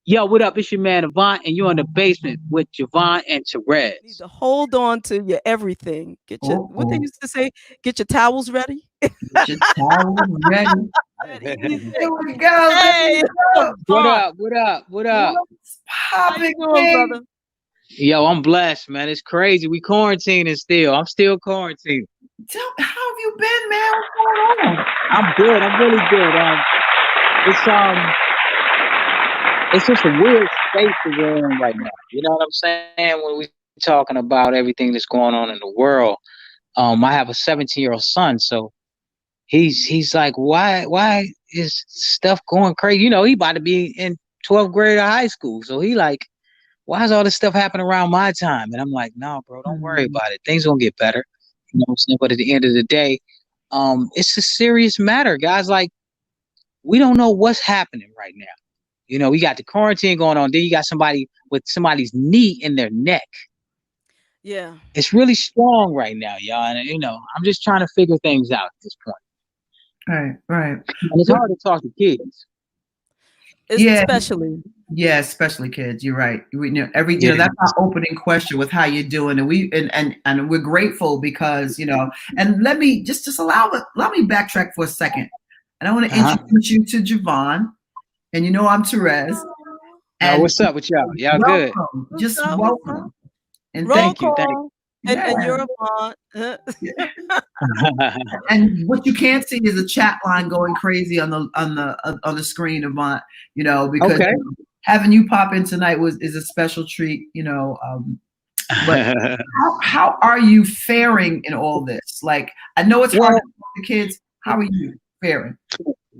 Yo, what up? It's your man Avant, and you're in the basement with JaVonne and You need Terez. to hold on to your everything. Get your what they Oh, used to say. Get your towels ready. get your towel ready. Ready. He There said, we go. There hey, we go. What Avant, up? What up? What up? What's how you popping, doing, King? brother? Yo, I'm blessed, man. It's crazy. We quarantining still. I'm still quarantining. How have you been, man? What's going on? I'm good. I'm really good. It's it's just a weird space that we're in right now. You know what I'm saying? When we talking about everything that's going on in the world. I have a 17-year-old son, so he's like, why is stuff going crazy? You know, he about to be in 12th grade of high school, so he like, why is all this stuff happening around my time? And I'm like, no, bro, don't worry Mhm. about it. Things gonna get better. You know what I'm saying? But at the end of the day, it's a serious matter, guys. Like, we don't know what's happening right now. You know, we got the quarantine going on. Then you got somebody with somebody's knee in their neck. Yeah, It's really strong right now, y'all. And you know, I'm just trying to figure things out at this point. Right, right. And it's What? hard to talk to kids. Yeah, especially. yeah, especially kids. You're right. Yeah. That's our opening question with how you're doing, and and we're grateful because And let me backtrack for a second, and I want to Uh-huh. introduce you to JaVonne, and I'm Terez, Oh, and what's up with y'all? Y'all good? welcome, What's just up? What's up? welcome, and Roll thank Thank you. you. Thank call. Yeah. And you're Avant. Yeah. you. And what you can't see is a chat line going crazy on the screen, Avant. Because Okay. having you pop in tonight is a special treat. But how are you faring in all this? Like, I know it's hard to Well, talk to kids. How are you faring?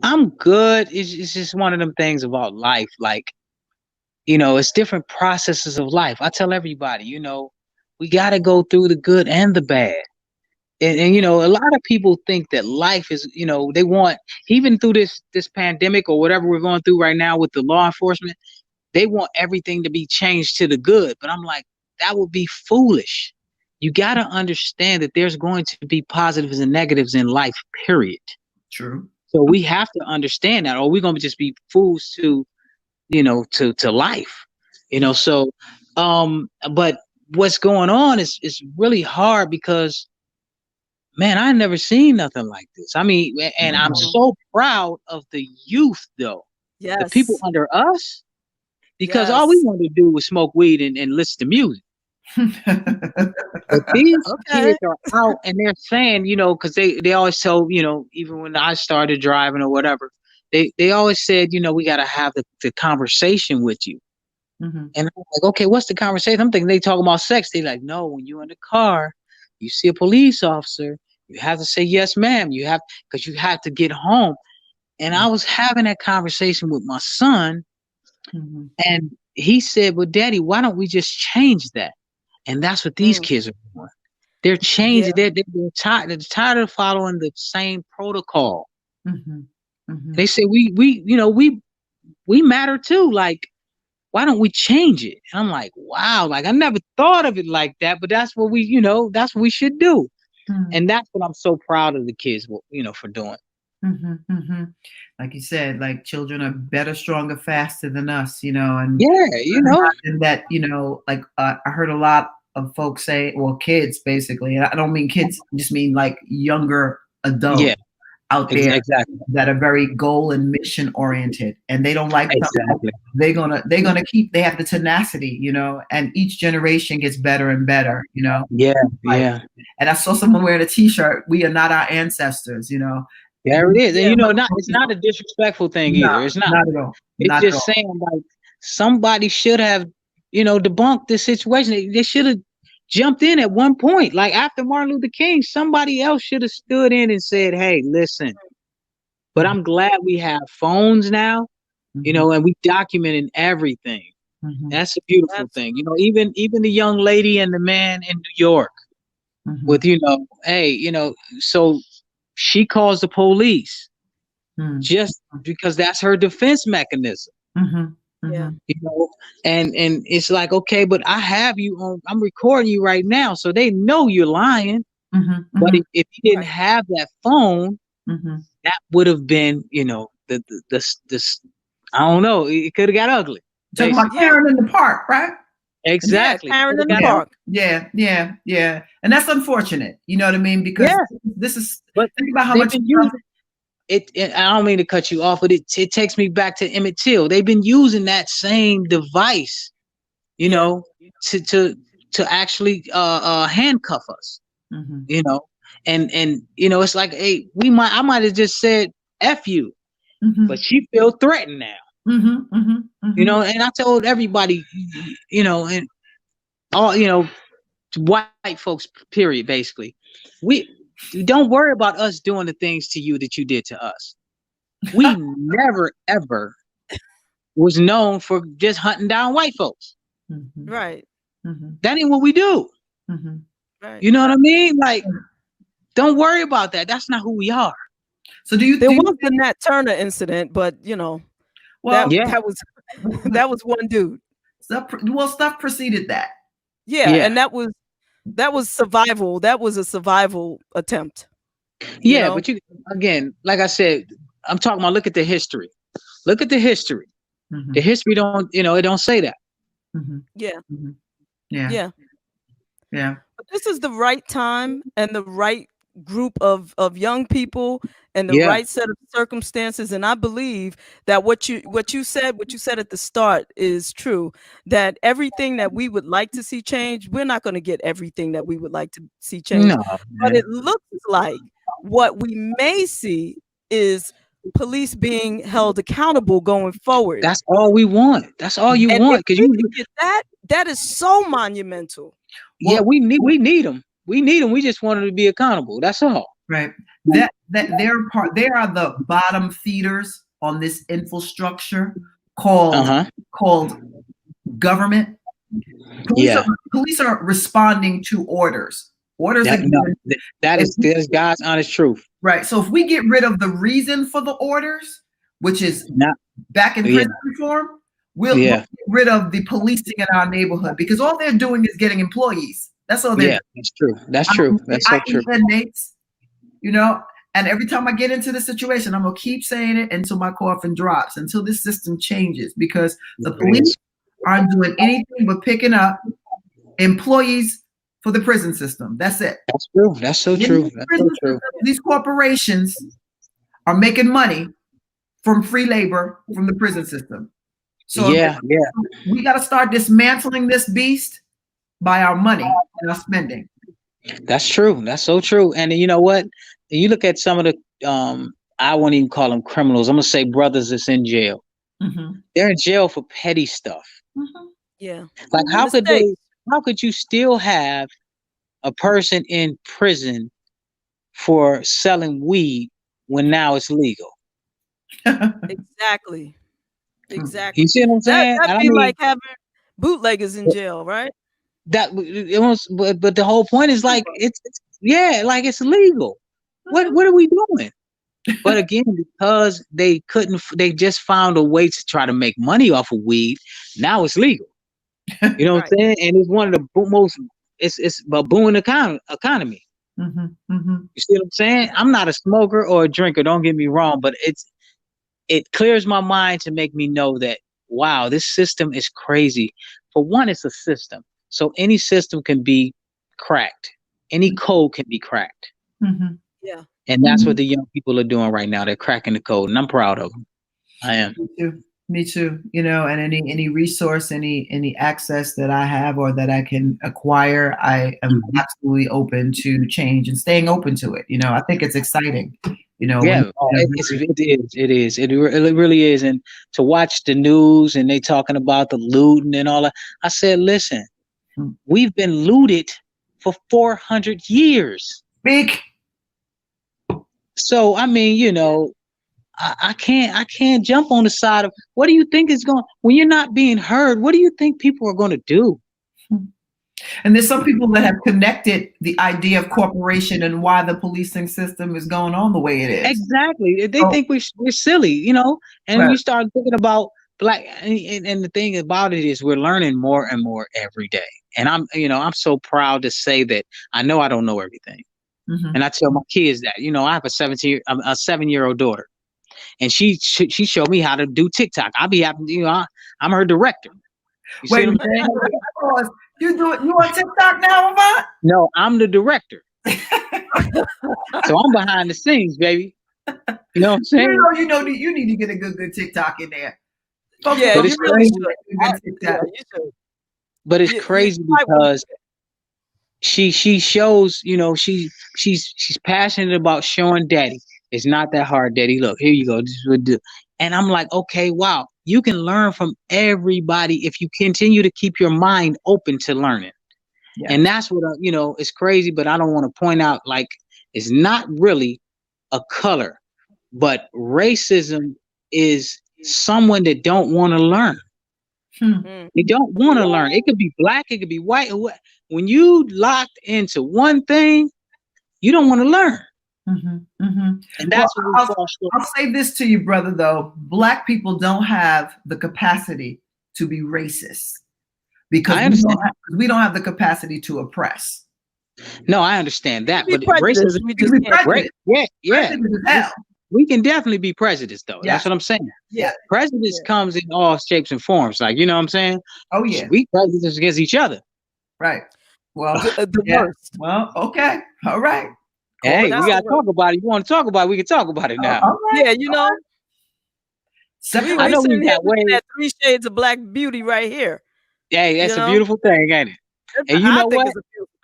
I'm good. It's just one of them things about life. Like, you know, it's different processes of life. I tell everybody, you know, we got to go through the good and the bad. And you know, a lot of people think that life is, you know, they want, even through this pandemic or whatever we're going through right now with the law enforcement, they want everything to be changed to the good. But I'm like, that would be foolish. You got to understand that there's going to be positives and negatives in life, period. True. So we have to understand that, or we're going to just be fools to, you know, to life, you know. So, but what's going on is really hard because, man, I never seen nothing like this. I mean, and I'm Mhm. so proud of the youth, though, the people Yes. under us, because all we Yes. wanted to do was smoke weed and listen to music. But these Okay. kids are out and they're saying, you know, because they always tell, you know, even when I started driving or whatever, they always said, you know, we got to have the conversation with you. Mhm. And I'm like, okay, what's the conversation? I'm thinking they talking about sex. They like, no, when you're in the car, you see a police officer, you have to say yes, ma'am. You have, because you have to get home. And I was having that conversation with my son, Mhm. and he said, well, Daddy, why don't we just change that? And that's what these Mm. kids are doing. They're Yeah. changing. They're tired of following the same protocol. Mhm. Mhm. They say we you know we matter too. Like, why don't we change it? And I'm like, wow, like I never thought of it like that, but that's what we, you know, that's what we should do. Mhm. And that's what I'm so proud of the kids, you know, for doing. Mhm. Mhm. Like you said, like children are better, stronger, faster than us, and Yeah, you know. and that, like I heard a lot of folks say, well, kids basically, and I don't mean kids, I just mean like younger Yeah, adults out there exactly. that are very goal and mission oriented, and they don't like something, Exactly. they're gonna keep. They have the tenacity, and each generation gets better and better, Yeah, Like, yeah. and I saw someone wearing a T-shirt. We are not our ancestors, There it is. And Yeah. you know, it's not a disrespectful thing No, either. It's not. not at all. It's Not at just all. saying, like, somebody should have, you know, debunked this situation. They should have jumped in at one point. Like after Martin Luther King, somebody else should have stood in and said, hey, listen. But I'm glad we have phones now, you Mhm, know, and we documenting everything. mhm, That's a beautiful thing. You know, Absolutely. even the young lady and the man in New York mhm, with, you know, hey, you know, so she calls the police mhm, just because that's her defense mechanism. mhm, Yeah. mhm, You know, and it's like, okay, but I have you on, I'm recording you right now, so they know you're lying. mhm, But mhm, if you didn't Right. have that phone, mhm. that would have been, you know, the I don't know, it could have got ugly. Talking about Karen in the park, right? Exactly. Yeah, Karen in the park. Yeah. And that's unfortunate. You know what I mean? Because this is, think about how much it, I don't mean to cut you off, but it takes me back to Emmett Till. They've been using that same device, you know, to actually handcuff us. You know, and you know, it's like, hey, I might have just said F you, but she feels threatened now. You know, and I told everybody, you know, and all, you know, white folks, period, basically, we don't worry about us doing the things to you that you did to us. We never ever was known for just hunting down white folks. Right. That ain't what we do. Right. You know what I mean? Like, don't worry about that. That's not who we are. So there was the Nat Turner incident, but you know, well, that was one dude. Stuff preceded that. Yeah, and that was survival. That was a survival attempt. Yeah, but you, again, like I said, I'm talking about, look at the history. Look at the history. The history don't, you know, it don't say that. Yeah. Yeah. But this is the right time and the right group of young people and the right set of circumstances. And I believe that what you said at the start is true, that everything that we would like to see change, we're not going to get everything that we would like to see change. No, but it looks like what we may see is police being held accountable going forward. That's all we want. That's all you want. Because you get that is so monumental. Yeah, we need them. We need them. We just want them to be accountable. That's all. Right. They are the bottom feeders on this infrastructure called government. Police are responding to orders. That is God's honest truth. Right. So if we get rid of the reason for the orders, which is back in prison reform, we'll get rid of the policing in our neighborhood, because all they're doing is getting employees. That's all they're doing. That's true. That's true. That's so true. Inmates, you know, and every time I get into this situation, I'm gonna keep saying it until my coffin drops, until this system changes, because the police aren't doing anything but picking up employees for the prison system. That's it. That's true. That's so true. That's so true. These corporations are making money from free labor from the prison system. So we got to start dismantling this beast by our money and our spending. That's true. That's so true. And you know what? You look at some of the, I won't even call them criminals. I'm going to say brothers that's in jail. They're in jail for petty stuff. Yeah. Like how could you still have a person in prison for selling weed when now it's legal? Exactly. You see what I'm saying? That'd be like having bootleggers in jail, right? But the whole point is like it's like it's legal. What are we doing? But again, because they just found a way to try to make money off of weed. Now it's legal. You know what I'm saying? And it's one of the most, it's a booming economy. You see what I'm saying? I'm not a smoker or a drinker, don't get me wrong, but it clears my mind to make me know that, wow, this system is crazy. For one, it's a system. So any system can be cracked. Any code can be cracked. Yeah. And that's what the young people are doing right now. They're cracking the code, and I'm proud of them. I am. Me too. You know, and any resource, any access that I have or that I can acquire, I am absolutely open to change and staying open to it. You know, I think it's exciting. You know, it is. It really is. And to watch the news and they talking about the looting and all that, I said, listen, we've been looted for 400 years. Big. So I mean, you know, I can't jump on the side of what do you think is going when you're not being heard. What do you think people are going to do? And there's some people that have connected the idea of corporation and why the policing system is going on the way it is. Exactly. They think we're silly, you know, and we start thinking about black. And the thing about it is we're learning more and more every day. And I'm so proud to say that I know I don't know everything. And I tell my kids that, you know, I have a 7-year-old daughter. and she showed me how to do TikTok. I'll be happy, you know, I'm her director. You Wait, see what I'm saying? You on TikTok now, Avant? No, I'm the director. So I'm behind the scenes, baby. You know what I'm saying? You need to get a good TikTok in there. Yeah, but it's crazy. But it's crazy because she shows, you know, she's passionate about showing daddy. It's not that hard, daddy. Look, here you go. This is what we do. And I'm like, okay, wow. You can learn from everybody if you continue to keep your mind open to learning. Yeah. And that's what, you know, it's crazy, but I don't want to point out, like, it's not really a color, but racism is someone that don't want to learn. They don't want to learn. It could be black, it could be white. When you locked into one thing, you don't want to learn. And that's what I'll say this to you, brother, though. Black people don't have the capacity to be racist because we don't have the capacity to oppress. No, I understand that, but racism, we can definitely be prejudiced, though. Yeah. That's what I'm saying. Yeah, prejudice comes in all shapes and forms. Like, you know what I'm saying? Oh yeah, we prejudice against each other. Right. Well, the worst. Well, okay, all right. Hey, we gotta talk about it. You want to talk about it? We can talk about it now. Right. Yeah, you know. I know we got that 3 shades of black beauty right here. Hey, that's a beautiful thing, ain't it? And you know what?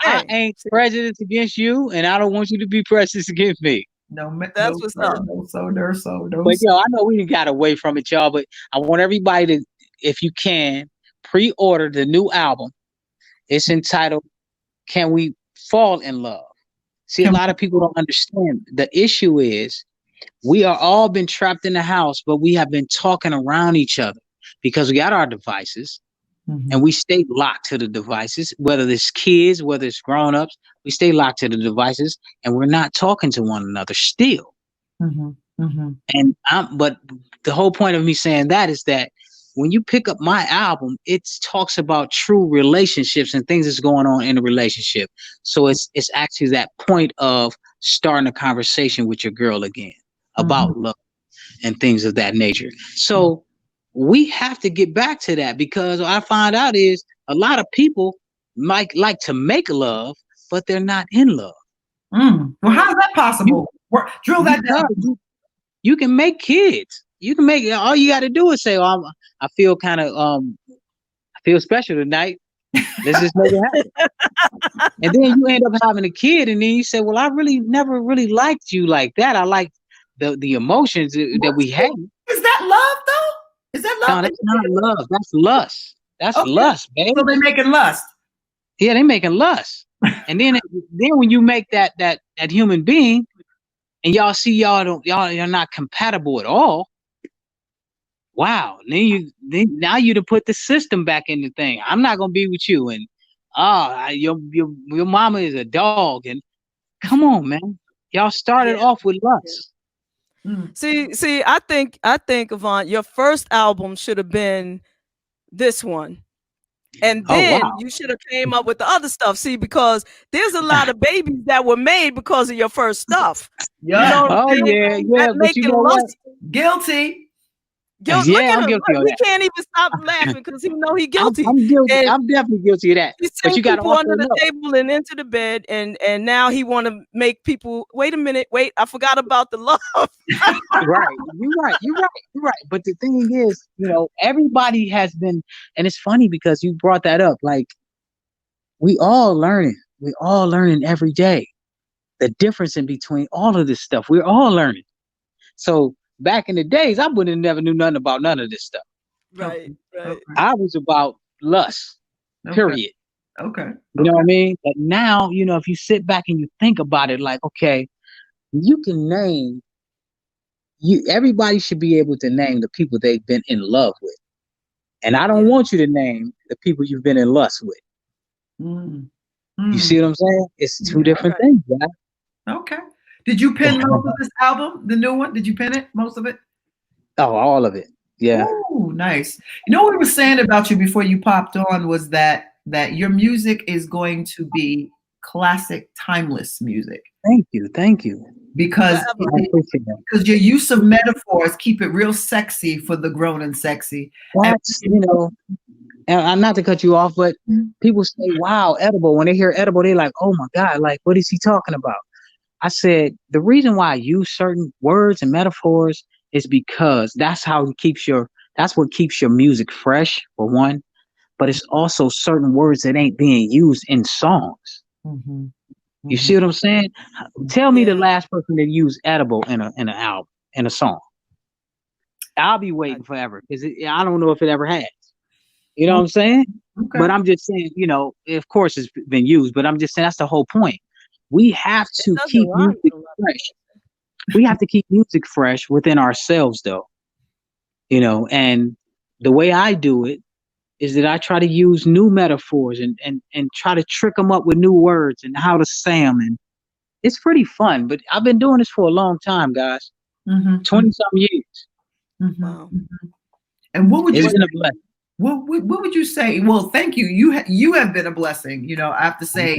I ain't prejudiced against you, and I don't want you to be prejudiced against me. No, that's what's up. But yo, I know we got away from it, y'all. But I want everybody to, if you can, pre-order the new album. It's entitled "Can We Fall in Love?" See, a lot of people don't understand. The issue is we are all been trapped in the house, but we have been talking around each other because we got our devices and we stay locked to the devices, whether it's kids, whether it's grown-ups, we stay locked to the devices and we're not talking to one another still. And but the whole point of me saying that is that when you pick up my album, it talks about true relationships and things that's going on in a relationship. So it's actually that point of starting a conversation with your girl again about love and things of that nature. So we have to get back to that, because what I find out is a lot of people might like to make love, but they're not in love. Well, how is that possible? Drill that down. You can make kids. You can make, all you got to do is say, "Oh, I feel kind of, I feel special tonight. Let's just make it happen." And then you end up having a kid, and then you say, "Well, I really never really liked you like that. I like the emotions that we had." Is that love, though? Is that love? No, that's not love. That's lust. That's lust, baby. So they're making lust. Yeah, they're making lust. And then when you make that human being, and y'all see y'all you're not compatible at all. Wow. Now you to put the system back in the thing. I'm not gonna be with you, and your mama is a dog, and come on, man. Y'all started off with lust. See, I think Avant, your first album should have been this one. And then you should have came up with the other stuff. See, because there's a lot of babies that were made because of your first stuff. Yeah. You know yeah. But you know what? Guilty. I'm guilty of that. He can't even stop laughing because he know he guilty. I'm guilty. I'm definitely guilty of that. But you got under the table and into the bed, and now he want to make people wait a minute. Wait, I forgot about the love. Right. You're right. But the thing is, you know, everybody has been, and it's funny because you brought that up. Like, we all learning. We all learning every day. The difference in between all of this stuff, we're all learning. So back in the days, I would have never knew nothing about none of this stuff. Right. I was about lust, period. Okay. You know what I mean? But now, you know, if you sit back and you think about it, like, okay, you can name, everybody should be able to name the people they've been in love with. And I don't want you to name the people you've been in lust with. You see what I'm saying? It's two different things, right? Okay. Did you pen most of this album, the new one? Did you pen it, most of it? Oh, all of it. Yeah. Oh, nice. You know what we were saying about you before you popped on was that your music is going to be classic, timeless music. Thank you. because your use of metaphors keep it real sexy for the grown and sexy. That's, you know, and I'm not to cut you off, but people say, wow, edible. When they hear edible, they're like, oh my God, like, what is he talking about? I said, the reason why I use certain words and metaphors is because that's what keeps your music fresh, for one, but it's also certain words that ain't being used in songs. Mm-hmm. You see what I'm saying? Tell me the last person that used edible in an album, in a song. I'll be waiting forever because I don't know if it ever has. You know what I'm saying? Okay. But I'm just saying, you know, of course it's been used, but I'm just saying that's the whole point. We have to keep music fresh. We have to keep music fresh within ourselves, though. You know, and the way I do it is that I try to use new metaphors and try to trick them up with new words and how to say them. And it's pretty fun. But I've been doing this for a long time, guys. 20-something years. Wow. And what would you say? What would you say? Well, thank you. You have been a blessing. You know, I have to say,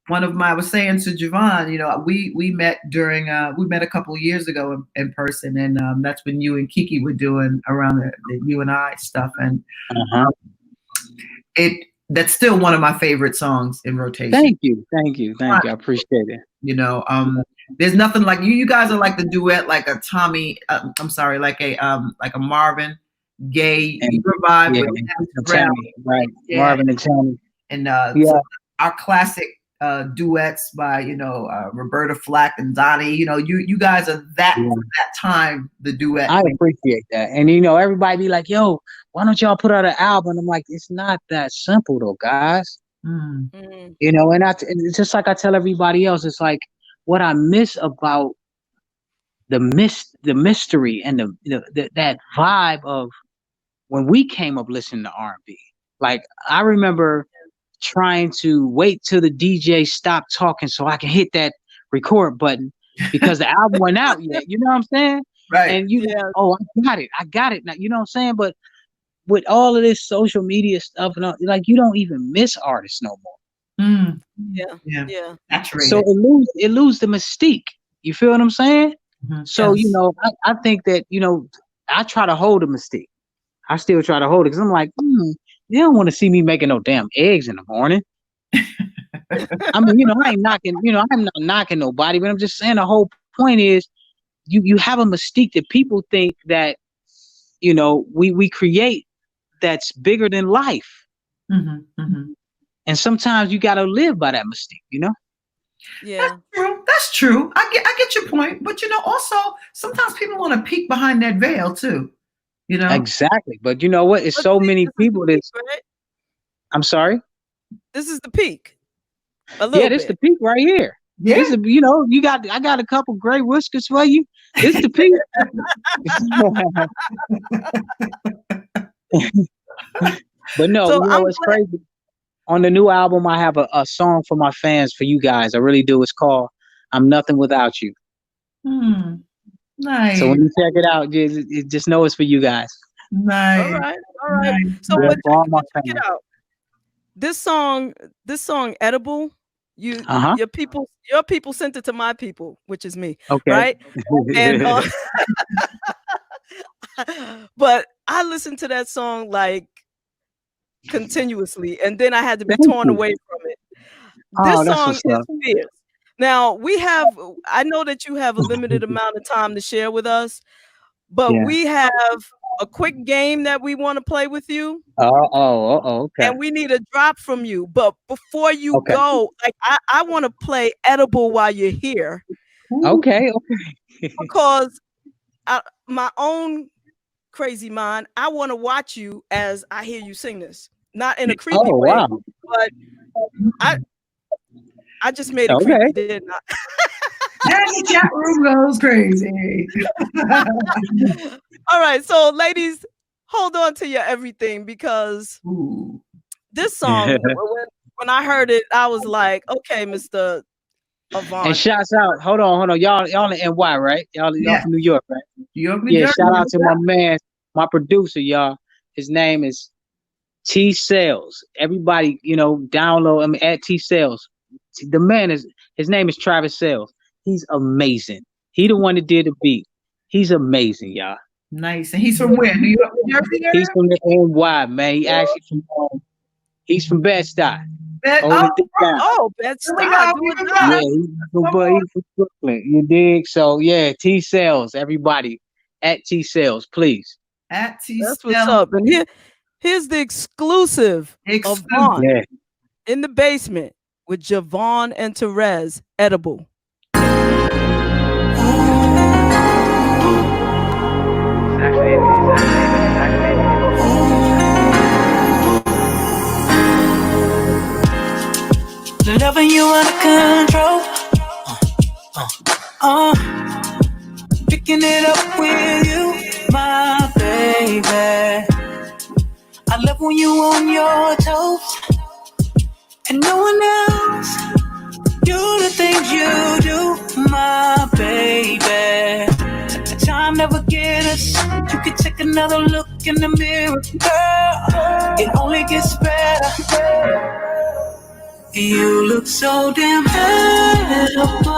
I was saying to JaVonne, you know, we met we met a couple of years ago in person, and that's when you and Kiki were doing around the You and I stuff, and that's still one of my favorite songs in rotation. Thank you. I appreciate it. You know, there's nothing like you guys are like the duet, like a Tommy. I'm sorry, like a Marvin Gaye revive with Tammy, right? Yeah. Marvin and Tammy, and so our classic duets by Roberta Flack and Donnie. You know, you guys are that time the duet. I appreciate that, and everybody be like, "Yo, why don't y'all put out an album?" I'm like, it's not that simple though, guys. And it's just like I tell everybody else. It's like what I miss about the mystery and that vibe of when we came up listening to R&B. Like I remember trying to wait till the DJ stopped talking so I can hit that record button because the album went out yet. You know what I'm saying? Right. And I got it now. You know what I'm saying? But with all of this social media stuff and all, like you don't even miss artists no more. Yeah. So it lose the mystique. You feel what I'm saying? So I think that I try to hold the mystique. I still try to hold it because I'm like, they don't want to see me making no damn eggs in the morning. I mean, I ain't knocking, I'm not knocking nobody, but I'm just saying the whole point is you have a mystique that people think that, we create that's bigger than life. And sometimes you got to live by that mystique, Yeah, that's true. I get your point, but also sometimes people want to peek behind that veil too. Exactly, but you know what? It's so many people that. Right? I'm sorry. This is the peak. This is the peak right here. Yeah, this is, I got a couple gray whiskers for you. This is the peak. But no, it's crazy. On the new album, I have a song for my fans, for you guys. I really do. It's called "I'm Nothing Without You." Nice. So when you check it out, just know it's for you guys. Nice. All right. Nice. So check it out. This song, "Edible," your people sent it to my people, which is me. Okay. Right. And but I listened to that song like continuously, and then I had to be torn away from it. This song is fierce. Now I know that you have a limited amount of time to share with us, but we have a quick game that we want to play with you. Okay. And we need a drop from you. But before you go, like I want to play "Edible" while you're here. Okay. Because my own crazy mind, I want to watch you as I hear you sing this. Not in a creepy way, but I just made it creepy, didn't I? And the chat room goes crazy. All right, so ladies, hold on to your everything because this song, when I heard it, I was like, okay, Mr. Avant. And shouts out, hold on, y'all in NY, right? Y'all from New York, right? New York. Shout out to my man, my producer, y'all. His name is 𝐸_SALES. Everybody, download him at 𝐸_SALES. The man his name is Travis Sales. He's amazing. He the one that did the beat. He's amazing, y'all. Nice. And he's from where? New York, New Jersey? He's from the NY, man. He actually he's from Bed-Stuy. Bed-Stuy. Yeah, he's from Brooklyn. You dig? So yeah, T-Cells, everybody at T-Cells, please. At T-Cells. That's what's up. And here's the exclusive. Avant in the basement with JaVonne and Terez, Edible. Loving you under control. Picking it up with you, my baby. I love when you on your toes and no one else do the things you do, my baby. Time never get us. You can take another look in the mirror, girl. It only gets better. You look so damn beautiful.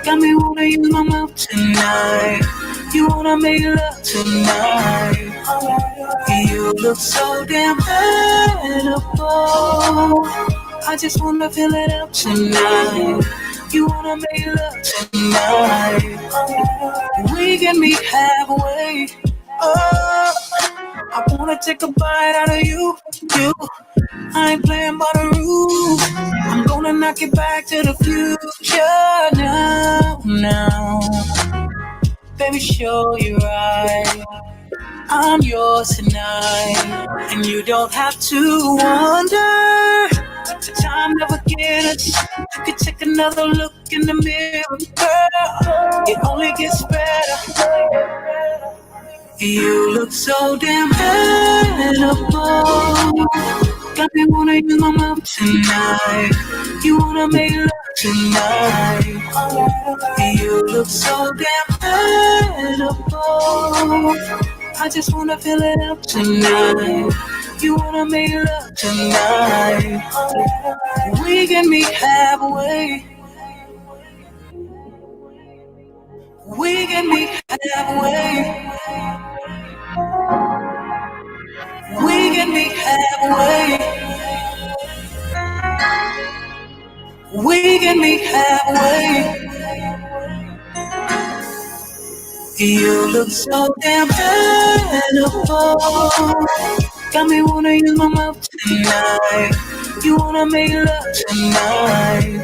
Got me wanna use my mouth tonight. You wanna make love tonight. You look so damn beautiful. I just wanna feel it up tonight. You wanna make love tonight. We can meet halfway. Oh, I wanna take a bite out of you. I ain't playing by the rules. I'm gonna knock it back to the future now. Baby, show you right. I'm yours tonight, and you don't have to wonder. The time never get us. You can take another look in the mirror, girl. It only gets better. You look so damn beautiful. Got me wanna use my mouth tonight. You wanna make love tonight. You look so damn beautiful. I just wanna feel it up tonight. You wanna make love tonight. We can meet halfway. We can meet halfway. We can meet halfway. We can meet halfway. You look so damn beautiful. Got me wanna use my mouth tonight. You wanna make love tonight.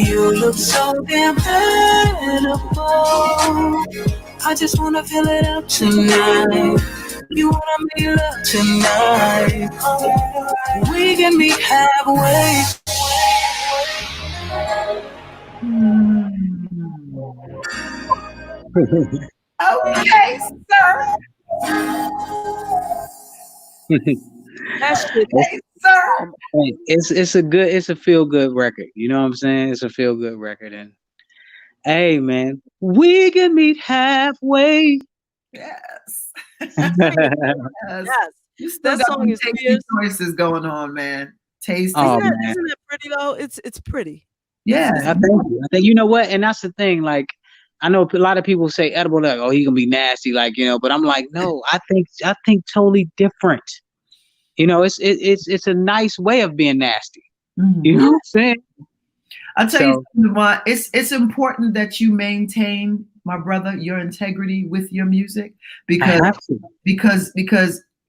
You look so damn beautiful. I just wanna feel it up tonight. You wanna make love tonight. We can meet halfway. Okay, sir. That's good. Hey, sir. It's a feel good record. You know what I'm saying? It's a feel good record, and hey, man, we can meet halfway. Yes. Yes. That song is tasty choices going on, man. Tasty. Oh, isn't that pretty though? It's pretty. Yeah. I think you know what, and that's the thing. Like, I know a lot of people say Edible, like, oh, he gonna be nasty, like, you know. But I'm like, no, I think totally different. You know, it's a nice way of being nasty. Mm-hmm. You know what I'm saying? I'll tell you something, Devon. It's important that you maintain, my brother, your integrity with your music, because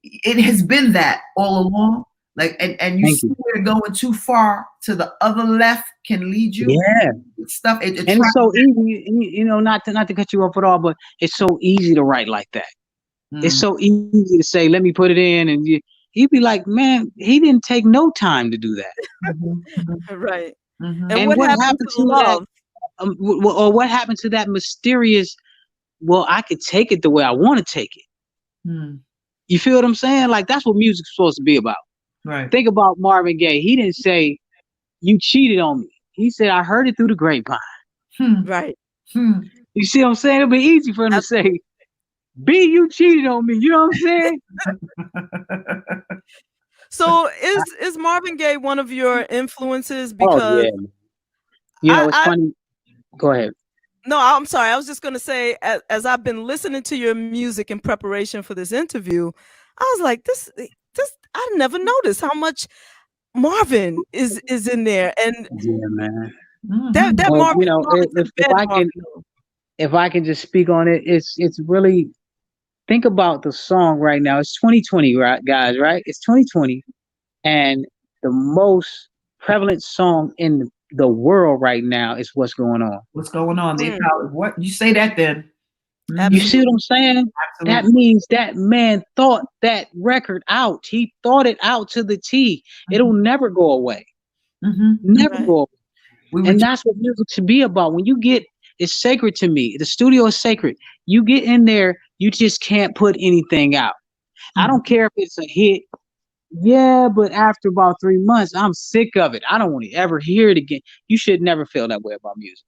it has been that all along. Like, and you see where going too far to the other left can lead you. Yeah, stuff. And it's so easy, you know, not to cut you off at all, but it's so easy to write like that. Mm. It's so easy to say, let me put it in, and you'd be like, man, he didn't take no time to do that. Right. Mm-hmm. And what happened to love? Or what happened to that mysterious? Well, I could take it the way I want to take it. Mm. You feel what I'm saying? Like, that's what music's supposed to be about. Right. Think about Marvin Gaye. He didn't say, you cheated on me. He said, I heard it through the grapevine. Right. You see what I'm saying? It'll be easy for him to say, B, you cheated on me. You know what I'm saying? So is Marvin Gaye one of your influences? Because You know, it's funny. Go ahead. No, I'm sorry. I was just going to say, as I've been listening to your music in preparation for this interview, I was like, this, I never noticed how much Marvin is in there. And yeah, man. That well, Marvin, you know, if I can just speak on it, it's really, think about the song right now. It's 2020, right, guys, right? It's 2020, and the most prevalent song in the world right now is What's Going On. What's going on? They call it what? You say that then. You see what I'm saying? Absolutely. That means that man thought that record out. He thought it out to the T. It'll never go away. Never go away. And that's what music should be about. When you get, it's sacred to me. The studio is sacred. You get in there, you just can't put anything out. I don't care if it's a hit. Yeah, but after about 3 months, I'm sick of it. I don't want to ever hear it again. You should never feel that way about music,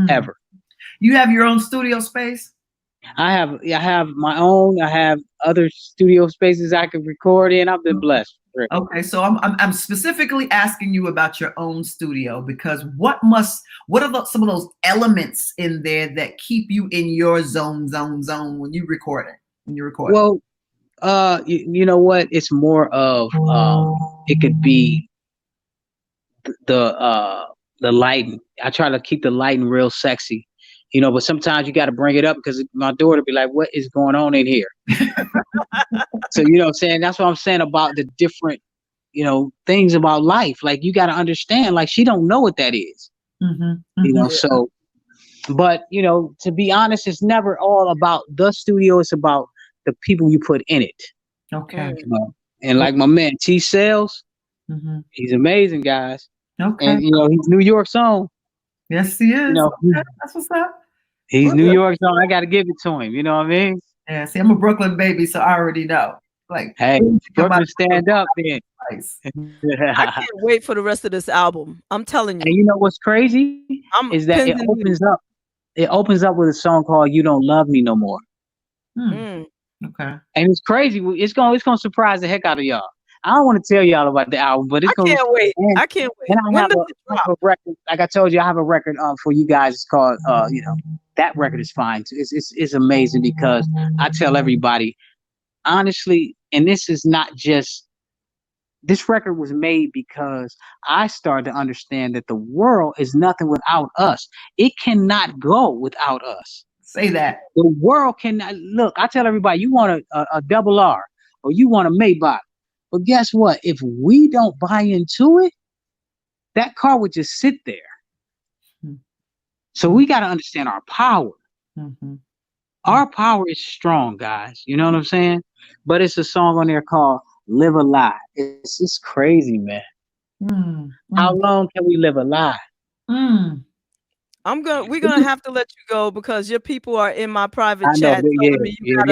ever. You have your own studio space? I have my own. I have other studio spaces I can record in. I've been blessed. Okay, so I'm specifically asking you about your own studio, because what are some of those elements in there that keep you in your zone when you record it? Well, you know what? It's more of it could be the lighting. I try to keep the lighting real sexy. You know, but sometimes you got to bring it up because my daughter be like, what is going on in here? So, you know what I'm saying? That's what I'm saying about the different, you know, things about life. Like, you got to understand, like, she don't know what that is. You know, so, but, you know, to be honest, it's never all about the studio. It's about the people you put in it. Okay. You know? And like my man, T Sales, he's amazing, guys. Okay. And, you know, he's New York's own. Yes, he is. You know, that's what's up. He's New York's own. I got to give it to him. You know what I mean? Yeah. See, I'm a Brooklyn baby, so I already know. Like, hey, Brooklyn, stand up, then. Nice. I can't wait for the rest of this album. I'm telling you. And you know what's crazy is that it opens up with a song called "You Don't Love Me No More." Okay. And it's crazy. It's gonna surprise the heck out of y'all. I don't want to tell y'all about the album, but I can't wait. I can't wait. And I have a record. Like I told you, I have a record for you guys. It's called you know, that record is fine. It's amazing because I tell everybody, honestly, and this is not just, this record was made because I started to understand that the world is nothing without us. It cannot go without us. Say that. The world cannot. Look, I tell everybody, you want a double R or you want a Maybach. But guess what? If we don't buy into it, that car would just sit there. So we got to understand our power. Our power is strong, guys. You know what I'm saying? But it's a song on there called "Live a Lie." It's just crazy, man. How long can we live a lie? We're gonna have to let you go because your people are in my private chat. You have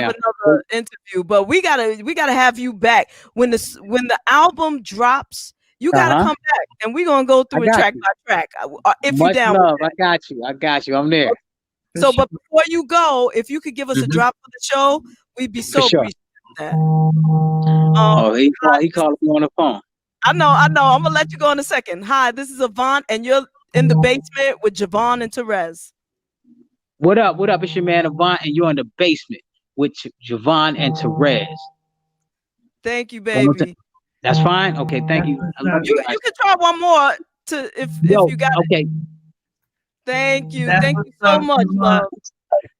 another interview, but we gotta have you back when the album drops. You gotta come back, and we're gonna go through it track by track. If you down, love. I got you. I'm there. So, but before you go, if you could give us a drop for the show, we'd be so appreciative of that. He called me on the phone. I know. I'm gonna let you go in a second. Hi, this is Avant, and you're in the basement with JaVonne and Terez. What up? It's your man Avant, and you're in the basement with JaVonne and Terez. Thank you, baby. That's fine. Okay, thank you. I love you. You can try one more if you got it. Okay. Thank you. Thank you so much, love.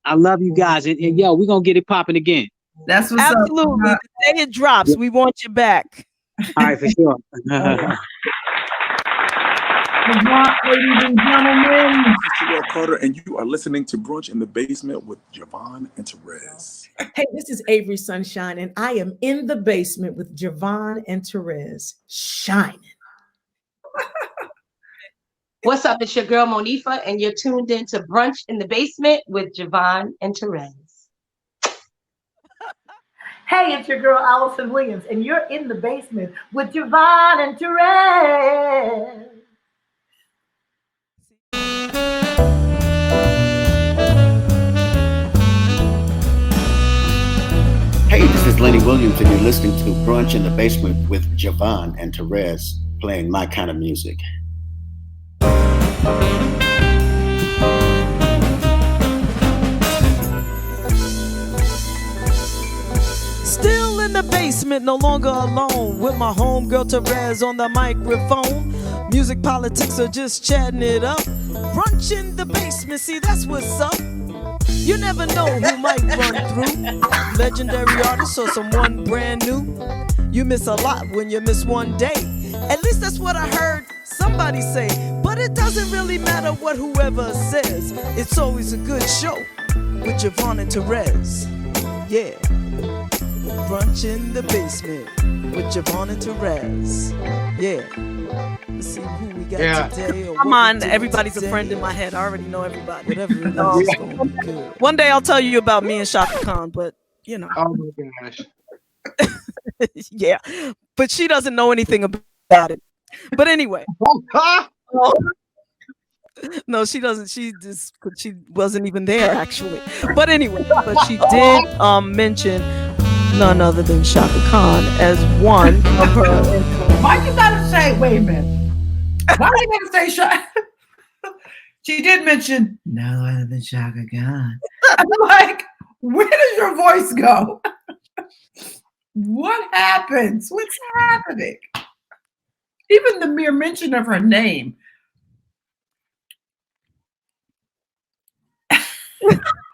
I love you guys, and yo, we're gonna get it popping again. That's what's absolutely. Up. The day it drops, we want you back. All right, for sure. Ladies and gentlemen, this is Terrell Carter, and you are listening to Brunch in the Basement with JaVonne and Terez. Hey, this is Avery Sunshine, and I am in the basement with JaVonne and Terez, shining. What's up? It's your girl Monifa, and you're tuned in to Brunch in the Basement with JaVonne and Terez. Hey, it's your girl Allison Williams, and you're in the basement with JaVonne and Terez. Hey, this is Lenny Williams, and you're listening to Brunch in the Basement with JaVonne and Terez, playing my kind of music. Still in the basement, no longer alone, with my homegirl Terez on the microphone. Music politics are just chatting it up. Brunch in the basement, see that's what's up. You never know who might run through. Legendary artist or someone brand new. You miss a lot when you miss one day. At least that's what I heard somebody say. But it doesn't really matter what whoever says. It's always a good show with JaVonne and Terez. Yeah. Brunch in the basement with JaVonne and Terez. Yeah. Let's see who we got today. Come on, everybody's a friend in my head. I already know everybody. Whatever it is, it's gonna be good. One day I'll tell you about me and 𝐿𝐸𝐾 Khan, but you know. Oh my gosh. Yeah, but she doesn't know anything about it. But anyway. No, she doesn't. She wasn't even there actually. But anyway, but she did mention none other than 𝐿𝐸𝐾 Khan as one of her. Why you gotta say? Wait a minute. Why you gotta say 𝐿𝐸𝐾? She did mention no other than 𝐿𝐸𝐾 Khan. I'm like, where does your voice go? What happens? What's happening? Even the mere mention of her name.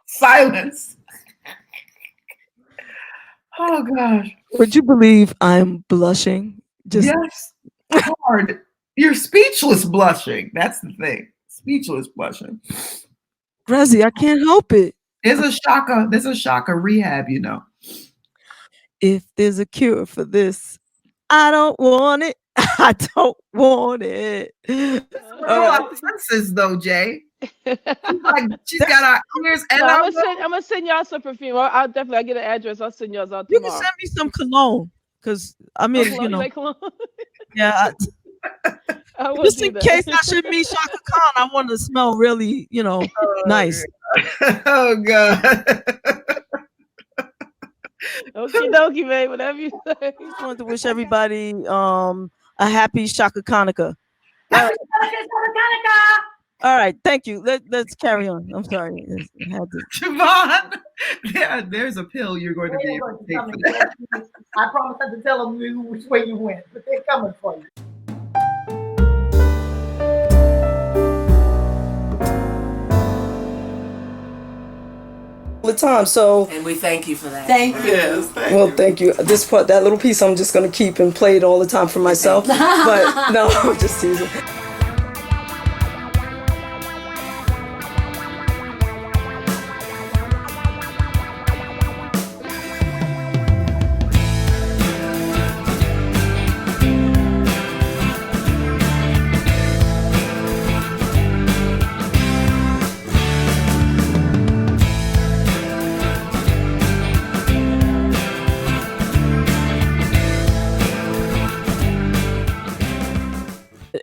Silence. Oh gosh. Would you believe I'm blushing? Yes. Hard. You're speechless blushing. That's the thing. Speechless blushing. Rezzy, I can't help it. There's a 𝐿𝐸𝐾 rehab, you know. If there's a cure for this, I don't want it. I don't want it. Our senses, though, Jay. She's got our ears and I'm gonna send y'all some perfume. I'll definitely get an address. I'll send y'all out tomorrow. You can send me some cologne, because I mean, you know, yeah. Just in case I should meet 𝐿𝐸𝐾 Khan, I want to smell really, you know, nice. Oh God. Okie dokie, babe. Whatever you say. I just wanted to wish everybody a happy 𝐿𝐸𝐾 Khanukkah. All right, thank you. Let's carry on. I'm sorry. JaVonne, there's a pill you're going to be able to take for that. I promise not to tell them which way you went, but they're coming for you. The time, so and we thank you for that. Thank you. Yes, thank you. This part, that little piece, I'm just gonna keep and play it all the time for myself. But no, I'm just teasing.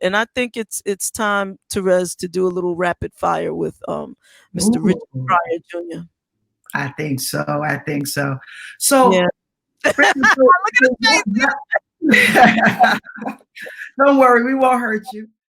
And I think it's time, Terez, to do a little rapid fire with Mr. Richard Pryor Jr. I think so. So yeah. Don't worry, we won't hurt you.